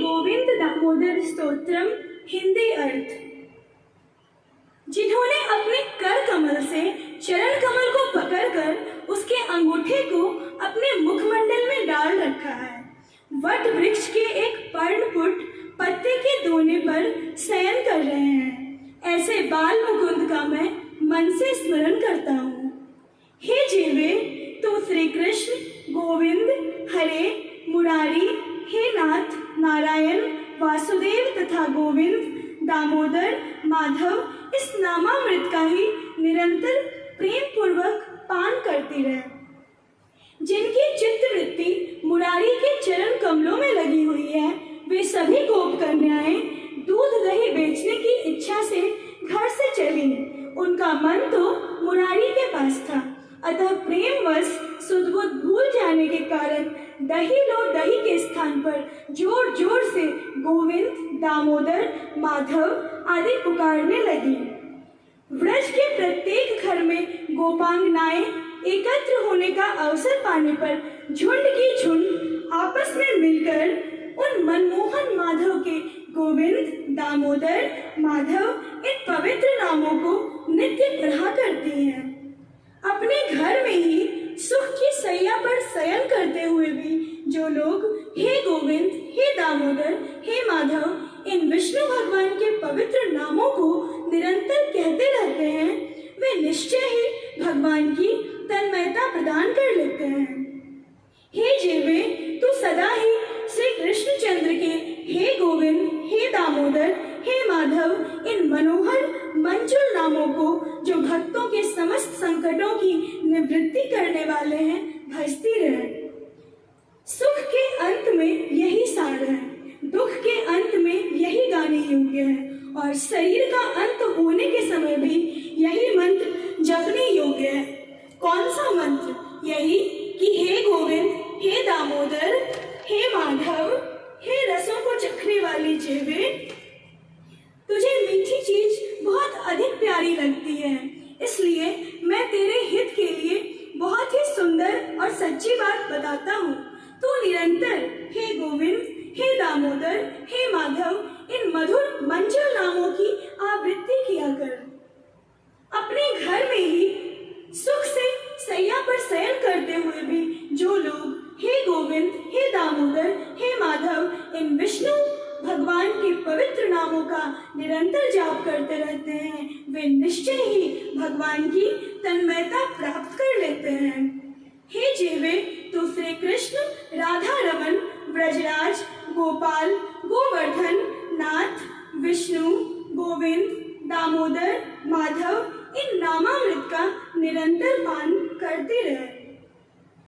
गोविंद दामोदर स्तोत्रम हिंदी अर्थ। जिन्होंने अपने कर कमल से चरण कमल को पकड़कर उसके अंगूठे को अपने मुखमंडल में डाल रखा है, वट वृक्ष के एक पर्णपुट पत्ते के दोने पर शयन कर रहे हैं, ऐसे बाल मुकुंद का मैं मन से स्मरण करता हूँ। हे जीवे, तू श्री कृष्ण गोविंद हरे मुरारी, हे नाथ नारायण वासुदेव तथा गोविंद दामोदर माधव इस नामामृत का ही निरंतर प्रेम पूर्वक पान करती रहे। जिनकी चित्तवृत्ति मुरारी के चरण कमलों में लगी हुई है, वे सभी गोप कन्याएं दूध दही बेचने की इच्छा से घर से चली। उनका मन तो मुरारी के पास था, अतः प्रेमवश सुधबुध भूल जाने के कारण दही लो दही के स्थान पर जोर जोर से गोविंद दामोदर माधव आदि पुकारने लगी। व्रज के प्रत्येक घर में गोपांगनाएं एकत्र होने का अवसर पाने पर झुंड की झुंड आपस में मिलकर उन मनमोहन माधव के गोविंद दामोदर माधव इन पवित्र नामों को नित्य पढ़ा करती हैं। अपने घर में ही सुख की सैया पर शयन करते हुए भी जो लोग हे गोविंद हे दामोदर हे माधव इन विष्णु भगवान के पवित्र नामों को निरंतर कहते रहते हैं, वे निश्चय ही भगवान की तन्मयता प्रदान कर लेते हैं। हे जीवे, तू सदा ही श्री कृष्णचंद्र के हे गोविंद हे दामोदर हे माधव इन मनोहर मंजुल नामों को, जो भक्तों के समस्त संकटों की निवृत्ति करने वाले हैं, भजती रहे। सुख के अंत में यही सार है, दुख के अंत में यही गाने योग्य है, और शरीर का अंत होने के समय भी यही मंत्र जपने योग्य है। कौन सा मंत्र? यही कि हे गोविंद हे दामोदर हे माधव हे रसों को चखने वाली जीवे, तुझे मीठी चीज बहुत अधिक प्यारी लगती है, इसलिए मैं तेरे हित के लिए बहुत ही सुंदर और सच्ची बात बताता हूँ। तू निरंतर हे गोविंद हे दामोदर हे माधव इन मधुर मंजुल नामों की आवृत्ति किया कर। अपने घर में ही सुख से सैया पर शयन करते हुए भी जो लोग हे गोविंद हे दामोदर हे माधव इन विष्णु भगवान के पवित्र नामों का निरंतर जाप करते रहते हैं, वे निश्चय ही भगवान की तन्मयता प्राप्त कर लेते हैं। हे जीवे, तू श्री कृष्ण राधा रमन ब्रजराज गोपाल गोवर्धन नाथ विष्णु गोविंद दामोदर माधव इन नामामृत का निरंतर पान करते रहे।